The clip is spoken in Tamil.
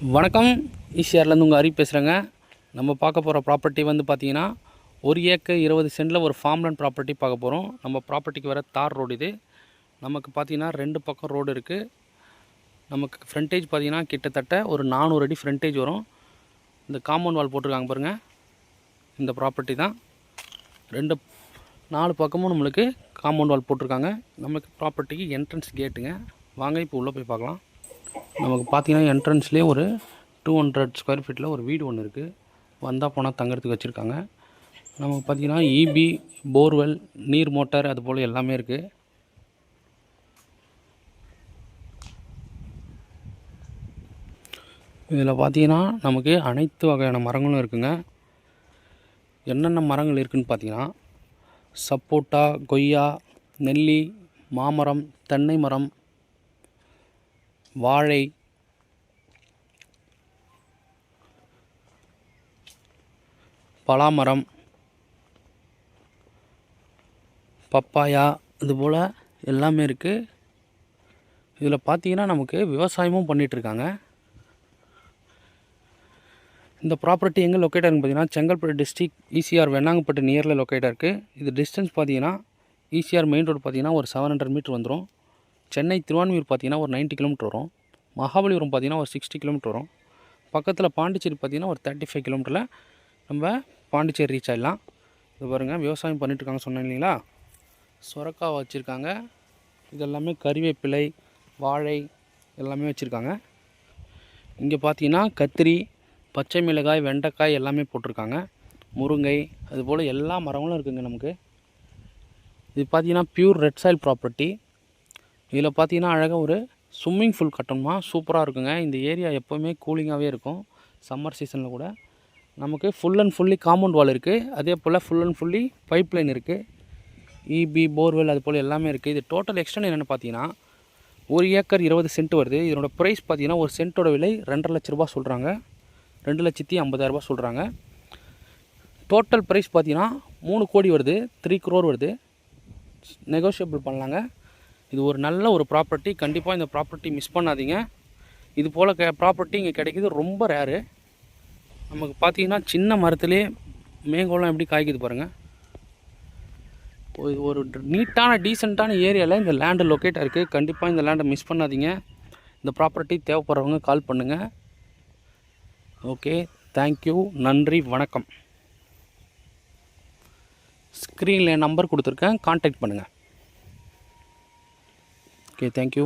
வணக்கம். ஈசிஆர்லேருந்து உங்கள் ஹரி பேசுகிறேங்க. நம்ம பார்க்க போகிற ப்ராப்பர்ட்டி வந்து பார்த்திங்கன்னா 1 ஏக்கர் 20 சென்டில் ஒரு ஃபார்ம்லேண்ட் ப்ராப்பர்ட்டி பார்க்க போகிறோம். நம்ம ப்ராப்பர்ட்டிக்கு வர தார் ரோடு இது. நமக்கு பார்த்திங்கன்னா 2 பக்கம் ரோடு இருக்குது. நமக்கு ஃப்ரண்டேஜ் பார்த்திங்கன்னா கிட்டத்தட்ட ஒரு 400 அடி ஃப்ரண்டேஜ் வரும். இந்த காம்பவுண்ட் வால் போட்டிருக்காங்க பாருங்கள், இந்த ப்ராப்பர்ட்டி தான். 4 பக்கமும் நம்மளுக்கு காம்பவுண்ட் வால் போட்டிருக்காங்க. நமக்கு ப்ராப்பர்ட்டிக்கு என்ட்ரன்ஸ் கேட்டுங்க. வாங்க இப்போ உள்ளே போய் பார்க்கலாம். நமக்கு பார்த்திங்கன்னா என்ட்ரன்ஸ்லேயே ஒரு 200 ஸ்கொயர் ஃபீட்டில் ஒரு வீடு ஒன்று இருக்குது. வந்தால் போனால் தங்குறதுக்கு வச்சுருக்காங்க. நமக்கு பார்த்திங்கன்னா இபி, போர்வெல், நீர் மோட்டார் அது போல் எல்லாமே இருக்குது. இதில் பார்த்திங்கன்னா நமக்கு அனைத்து வகையான மரங்களும் இருக்குங்க. என்னென்ன மரங்கள் இருக்குதுன்னு பார்த்திங்கன்னா சப்போட்டா, கொய்யா, நெல்லி, மாமரம், தென்னை மரம், வாழை, பலாமரம், பப்பாயா இதுபோல் எல்லாமே இருக்குது. இதில் பார்த்திங்கன்னா நமக்கு விவசாயமும் பண்ணிகிட்ருக்காங்க. இந்த ப்ராப்பர்ட்டி எங்கே லொக்கேட் ஆகுதுன்னு பார்த்திங்கன்னா செங்கல்பட்டு டிஸ்ட்ரிக் ஈசிஆர் வெண்ணாங்கப்பட்டு நியரில் லொக்கேட்டாக இருக்குது. இது டிஸ்டன்ஸ் பார்த்திங்கன்னா ஈசிஆர் மெயின் ரோடு பார்த்திங்கன்னா ஒரு 700 மீட்டர் வந்துடும். சென்னை திருவான்மியூர் பார்த்திங்கன்னா ஒரு 90 கிலோமீட்டர் வரும். மகாபலிபுரம் பார்த்திங்கன்னா ஒரு 60 கிலோமீட்டர் வரும். பக்கத்தில் பாண்டிச்சேரி பார்த்திங்கன்னா ஒரு 35 கிலோமீட்டரில் நம்ம பாண்டிச்சேரி ரீச் ஆகிடலாம். இது பாருங்கள், விவசாயம் பண்ணிட்டுருக்காங்க சொன்னேன் இல்லைங்களா. சுரக்காய் வச்சுருக்காங்க. இதெல்லாமே கறிவேப்பிலை, வாழை எல்லாமே வச்சுருக்காங்க. இங்கே பார்த்திங்கன்னா கத்திரி, பச்சை மிளகாய், வெண்டைக்காய் எல்லாமே போட்டிருக்காங்க. முருங்கை அதுபோல் எல்லா மரங்களும் இருக்குதுங்க நமக்கு. இது பார்த்திங்கன்னா பியூர் ரெட் சாயில் ப்ராப்பர்ட்டி. இதில் பார்த்திங்கன்னா அழகாக ஒரு ஸ்விம்மிங் பூல் கட்டணுமா, சூப்பராக இருக்குங்க. இந்த ஏரியா எப்போவுமே கூலிங்காகவே இருக்கும். சம்மர் சீசனில் கூட நமக்கு full and fully compound wall இருக்குது. அதே போல் full and fully pipe line இருக்குது. இபி, போர்வெல் அது போல் எல்லாமே இருக்குது. இது டோட்டல் எக்ஸ்டென்ட் என்னென்னு பார்த்தீங்கன்னா 1 ஏக்கர் 20 சென்ட் வருது. இதனோட ப்ரைஸ் பார்த்தீங்கன்னா ஒரு சென்ட்டோட விலை 2.5 லட்ச ரூபா சொல்கிறாங்க. 2,50,000 சொல்கிறாங்க. டோட்டல் ப்ரைஸ் பார்த்தீங்கன்னா 3 கோடி வருது, 3 crore வருது. நெகோஷியபிள் பண்ணலாங்க. இது ஒரு நல்ல ஒரு ப்ராப்பர்ட்டி. கண்டிப்பாக இந்த ப்ராப்பர்ட்டி மிஸ் பண்ணாதீங்க. இது போல் ப்ராப்பர்ட்டி இங்கே கிடைக்கிது ரொம்ப ரேரு. நமக்கு பார்த்திங்கன்னா சின்ன மரத்துலேயே மேங்கோலாம் எப்படி காய்க்குது பாருங்கள். ஒரு நீட்டான டீசெண்டான ஏரியாவில் இந்த லேண்டு லொக்கேட் இருக்குது. கண்டிப்பாக இந்த லேண்டை மிஸ் பண்ணாதீங்க. இந்த ப்ராப்பர்ட்டி தேவைப்படுறவங்க கால் பண்ணுங்கள். ஓகே, தேங்க்யூ, நன்றி, வணக்கம். ஸ்க்ரீனில் என் நம்பர் கொடுத்துருக்கேன், கான்டாக்ட் பண்ணுங்கள். Okay, thank you.